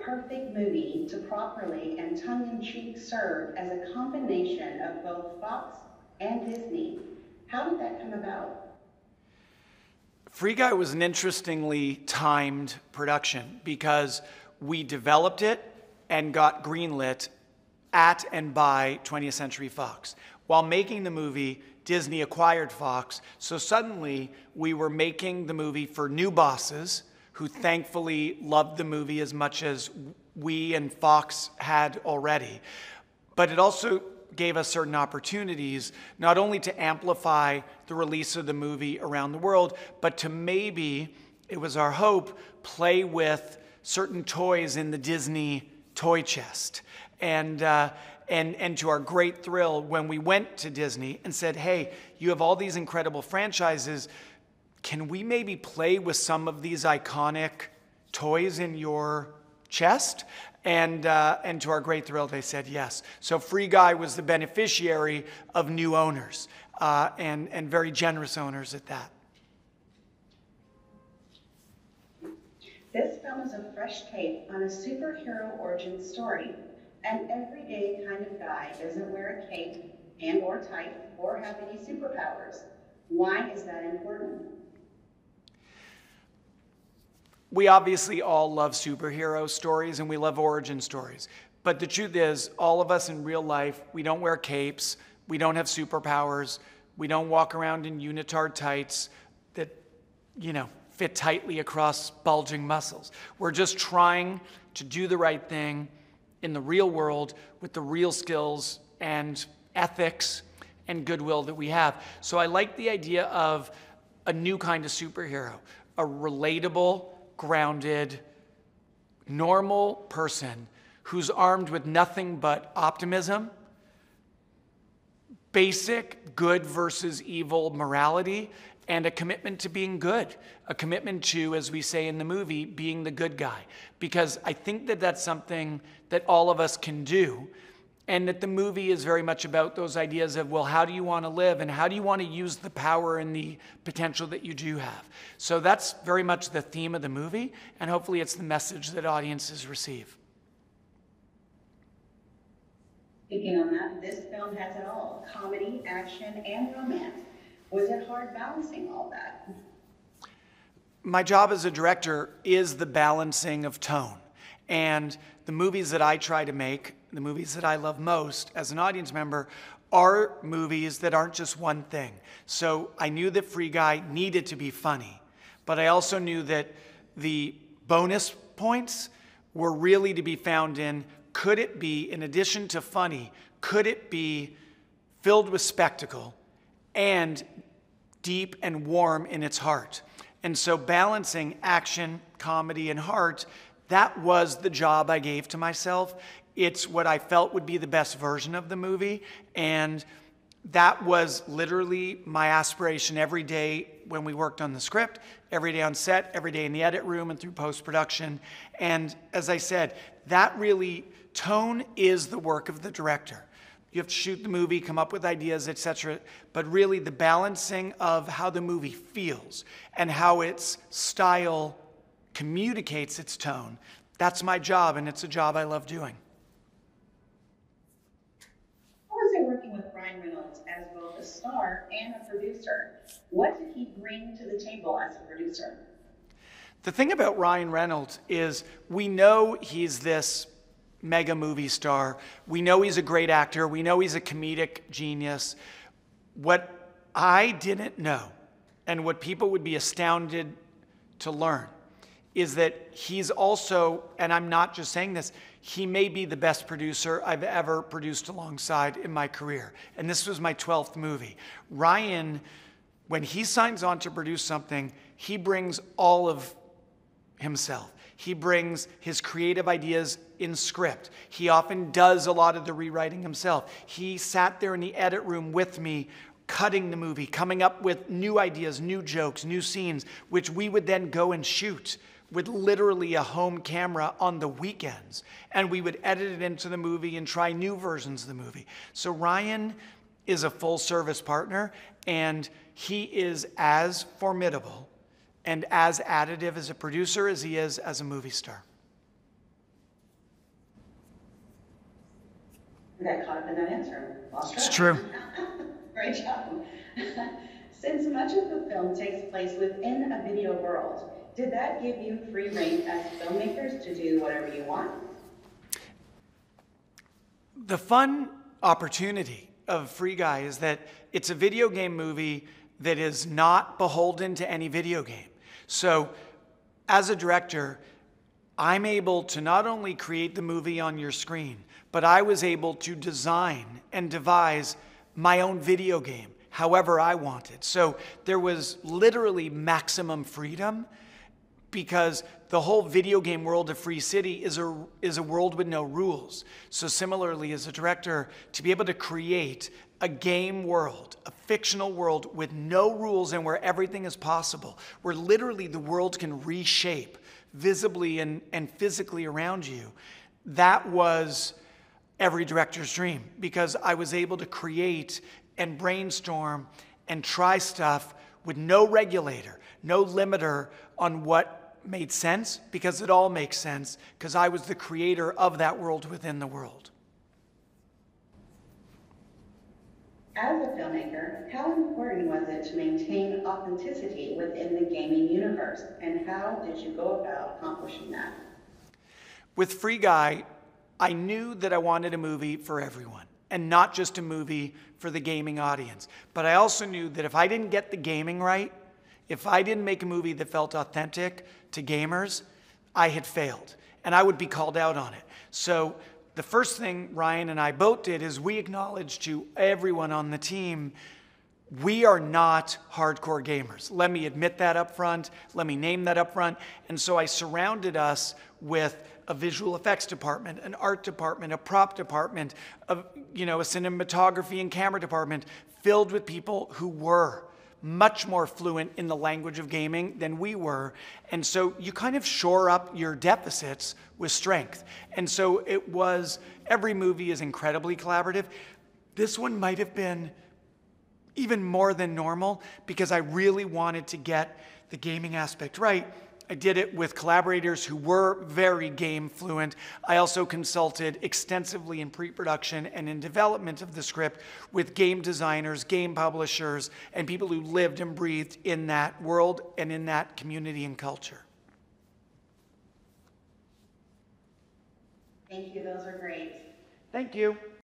perfect movie to properly and tongue-in-cheek serve as a combination of both Fox and Disney? How did that come about? Free Guy was an interestingly timed production because we developed it and got greenlit at and by 20th Century Fox. While making the movie, Disney acquired Fox, so suddenly we were making the movie for new bosses who thankfully loved the movie as much as we and Fox had already. But it also gave us certain opportunities, not only to amplify the release of the movie around the world, but to maybe, it was our hope, play with certain toys in the Disney toy chest. And to our great thrill, when we went to Disney and said, hey, you have all these incredible franchises, can we maybe play with some of these iconic toys in your chest? And to our great thrill, they said yes. So Free Guy was the beneficiary of new owners, and very generous owners at that. This film is a fresh take on a superhero origin story. An everyday kind of guy doesn't wear a cape and or tight or have any superpowers. Why is that important? We obviously all love superhero stories and we love origin stories. But the truth is, all of us in real life, we don't wear capes, we don't have superpowers, we don't walk around in unitard tights that, fit tightly across bulging muscles. We're just trying to do the right thing in the real world with the real skills and ethics and goodwill that we have. So I like the idea of a new kind of superhero, a relatable, grounded, normal person who's armed with nothing but optimism, basic good versus evil morality, and a commitment to being good, a commitment to, as we say in the movie, being the good guy. Because I think that that's something that all of us can do, and that the movie is very much about those ideas of, well, how do you want to live, and how do you want to use the power and the potential that you do have? So that's very much the theme of the movie, and hopefully it's the message that audiences receive. Speaking on that, this film has it all: comedy, action, and romance. Was it hard balancing all that? My job as a director is the balancing of tone. And the movies that I try to make, the movies that I love most as an audience member, are movies that aren't just one thing. So I knew that Free Guy needed to be funny, but I also knew that the bonus points were really to be found in, could it be, in addition to funny, could it be filled with spectacle and deep and warm in its heart? And so balancing action, comedy, and heart, that was the job I gave to myself. It's what I felt would be the best version of the movie, and that was literally my aspiration every day when we worked on the script, every day on set, every day in the edit room and through post-production. And as I said, that really, tone is the work of the director. You have to shoot the movie, come up with ideas, etc. But really the balancing of how the movie feels and how its style communicates its tone, that's my job, and it's a job I love doing. How was it working with Ryan Reynolds as both a star and a producer? What did he bring to the table as a producer? The thing about Ryan Reynolds is we know he's this mega movie star. We know he's a great actor. We know he's a comedic genius. What I didn't know, and what people would be astounded to learn, is that he's also, and I'm not just saying this, he may be the best producer I've ever produced alongside in my career. And this was my 12th movie. Ryan, when he signs on to produce something, he brings all of himself. He brings his creative ideas in script. He often does a lot of the rewriting himself. He sat there in the edit room with me, cutting the movie, coming up with new ideas, new jokes, new scenes, which we would then go and shoot with literally a home camera on the weekends. And we would edit it into the movie and try new versions of the movie. So Ryan is a full-service partner, and he is as formidable and as additive as a producer as he is as a movie star. I got caught up in that answer. Lost track. It's true. Great job. Since much of the film takes place within a video world, did that give you free rein as filmmakers to do whatever you want? The fun opportunity of Free Guy is that it's a video game movie that is not beholden to any video game. So as a director, I'm able to not only create the movie on your screen, but I was able to design and devise my own video game however I wanted. So there was literally maximum freedom, because the whole video game world of Free City is a world with no rules. So similarly, as a director, to be able to create a game world, a fictional world with no rules and where everything is possible, where literally the world can reshape visibly and physically around you, that was every director's dream, because I was able to create and brainstorm and try stuff with no regulator, no limiter on what made sense, because it all makes sense, because I was the creator of that world within the world. As a filmmaker, how important was it to maintain authenticity within the gaming universe, and how did you go about accomplishing that? With Free Guy, I knew that I wanted a movie for everyone, and not just a movie for the gaming audience. But I also knew that if I didn't get the gaming right, if I didn't make a movie that felt authentic to gamers, I had failed, and I would be called out on it. So the first thing Ryan and I both did is we acknowledged to everyone on the team, we are not hardcore gamers. Let me admit that up front. Let me name that up front. And so I surrounded us with a visual effects department, an art department, a prop department, a cinematography and camera department filled with people who were much more fluent in the language of gaming than we were. And so you kind of shore up your deficits with strength. And so it was, every movie is incredibly collaborative. This one might have been even more than normal, because I really wanted to get the gaming aspect right. I did it with collaborators who were very game fluent. I also consulted extensively in pre-production and in development of the script with game designers, game publishers, and people who lived and breathed in that world and in that community and culture. Thank you, those are great. Thank you.